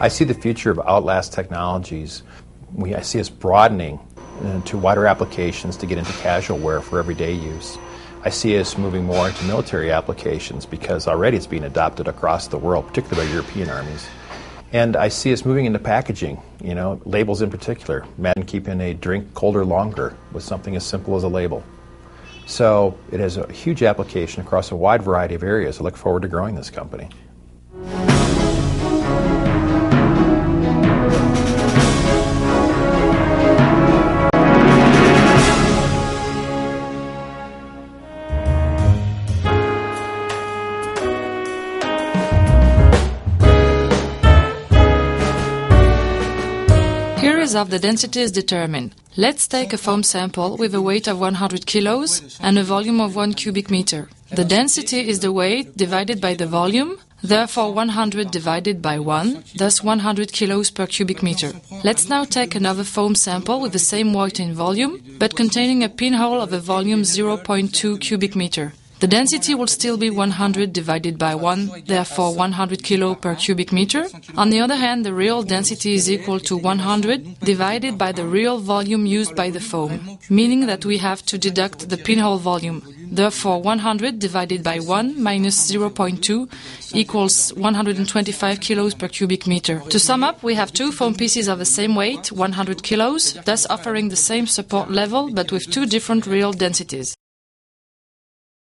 I see the future of Outlast technologies. I see us broadening into wider applications to get into casual wear for everyday use. I see us moving more into military applications because already it's being adopted across the world, particularly by European armies. And I see us moving into packaging, labels in particular. Imagine keeping a drink colder longer with something as simple as a label. So it has a huge application across a wide variety of areas. I look forward to growing this company. Here is how the density is determined. Let's take a foam sample with a weight of 100 kilos and a volume of 1 cubic meter. The density is the weight divided by the volume, therefore 100 divided by 1, thus 100 kilos per cubic meter. Let's now take another foam sample with the same weight and volume, but containing a pinhole of a volume 0.2 cubic meter. The density will still be 100 divided by 1, therefore 100 kilo per cubic meter. On the other hand, the real density is equal to 100 divided by the real volume used by the foam, meaning that we have to deduct the pinhole volume. Therefore, 100 divided by 1 minus 0.2 equals 125 kilos per cubic meter. To sum up, we have two foam pieces of the same weight, 100 kilos, thus offering the same support level but with two different real densities.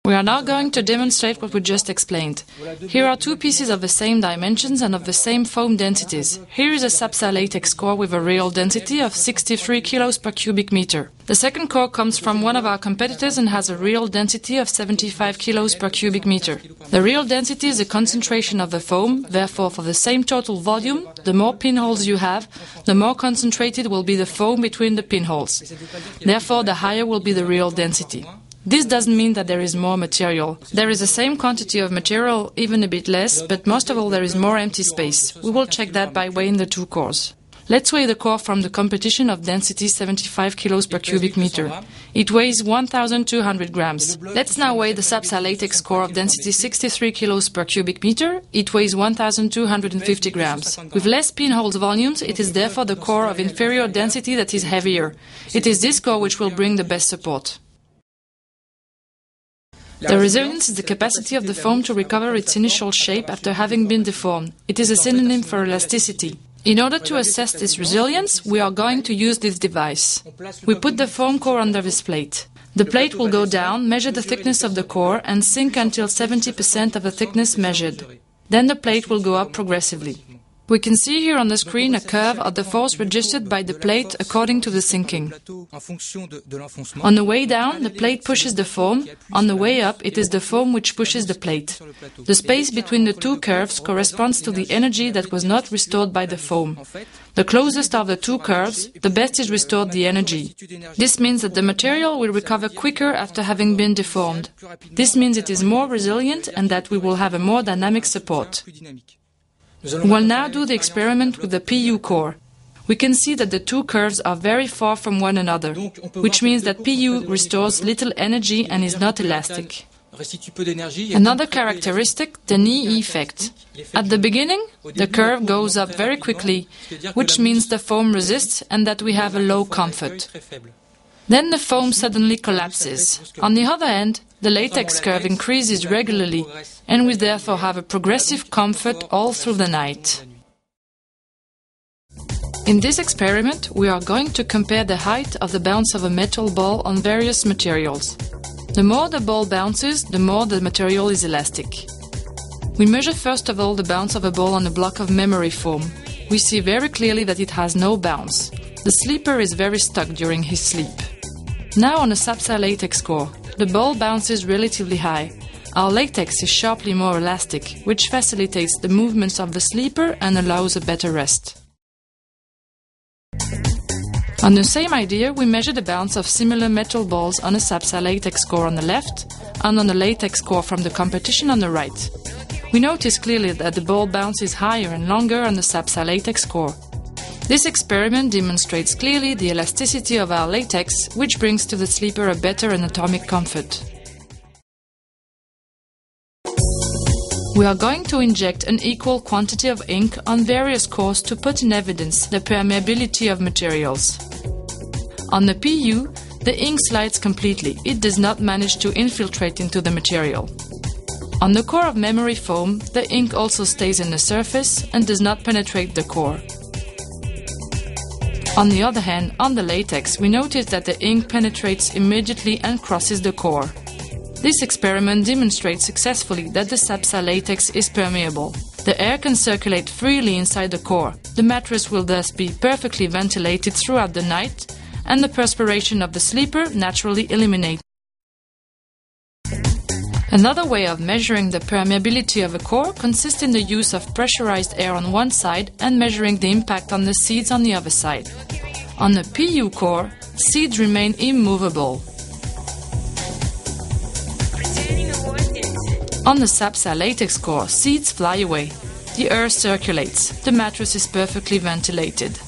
We are now going to demonstrate what we just explained. Here are two pieces of the same dimensions and of the same foam densities. Here is a Sapsa latex core with a real density of 63 kilos per cubic meter. The second core comes from one of our competitors and has a real density of 75 kilos per cubic meter. The real density is the concentration of the foam, therefore for the same total volume, the more pinholes you have, the more concentrated will be the foam between the pinholes. Therefore, the higher will be the real density. This doesn't mean that there is more material. There is the same quantity of material, even a bit less, but most of all there is more empty space. We will check that by weighing the two cores. Let's weigh the core from the competition of density 75 kilos per cubic meter. It weighs 1,200 grams. Let's now weigh the Sapsa latex core of density 63 kilos per cubic meter. It weighs 1,250 grams. With less pinholes volumes, it is therefore the core of inferior density that is heavier. It is this core which will bring the best support. The resilience is the capacity of the foam to recover its initial shape after having been deformed. It is a synonym for elasticity. In order to assess this resilience, we are going to use this device. We put the foam core under this plate. The plate will go down, measure the thickness of the core, and sink until 70% of the thickness measured. Then the plate will go up progressively. We can see here on the screen a curve of the force registered by the plate according to the sinking. On the way down, the plate pushes the foam. On the way up, it is the foam which pushes the plate. The space between the two curves corresponds to the energy that was not restored by the foam. The closest of the two curves, the best is restored the energy. This means that the material will recover quicker after having been deformed. This means it is more resilient and that we will have a more dynamic support. We will now do the experiment with the PU core. We can see that the two curves are very far from one another, which means that PU restores little energy and is not elastic. Another characteristic, the knee effect. At the beginning, the curve goes up very quickly, which means the foam resists and that we have a low comfort. Then the foam suddenly collapses. On the other hand, the latex curve increases regularly, and we therefore have a progressive comfort all through the night. In this experiment, we are going to compare the height of the bounce of a metal ball on various materials. The more the ball bounces, the more the material is elastic. We measure first of all the bounce of a ball on a block of memory foam. We see very clearly that it has no bounce. The sleeper is very stuck during his sleep. Now on a Sapsa latex core, the ball bounces relatively high. Our latex is sharply more elastic, which facilitates the movements of the sleeper and allows a better rest. On the same idea, we measure the bounce of similar metal balls on a Sapsa latex core on the left and on the latex core from the competition on the right. We notice clearly that the ball bounce is higher and longer on the Sapsa latex core. This experiment demonstrates clearly the elasticity of our latex, which brings to the sleeper a better anatomic comfort. We are going to inject an equal quantity of ink on various cores to put in evidence the permeability of materials. On the PU, the ink slides completely. It does not manage to infiltrate into the material. On the core of memory foam, the ink also stays in the surface and does not penetrate the core. On the other hand, on the latex, we notice that the ink penetrates immediately and crosses the core. This experiment demonstrates successfully that the Sapsa latex is permeable. The air can circulate freely inside the core. The mattress will thus be perfectly ventilated throughout the night, and the perspiration of the sleeper naturally eliminated. Another way of measuring the permeability of a core consists in the use of pressurized air on one side and measuring the impact on the seeds on the other side. On the PU core, seeds remain immovable. On the Sapsa latex core, seeds fly away. The air circulates. The mattress is perfectly ventilated.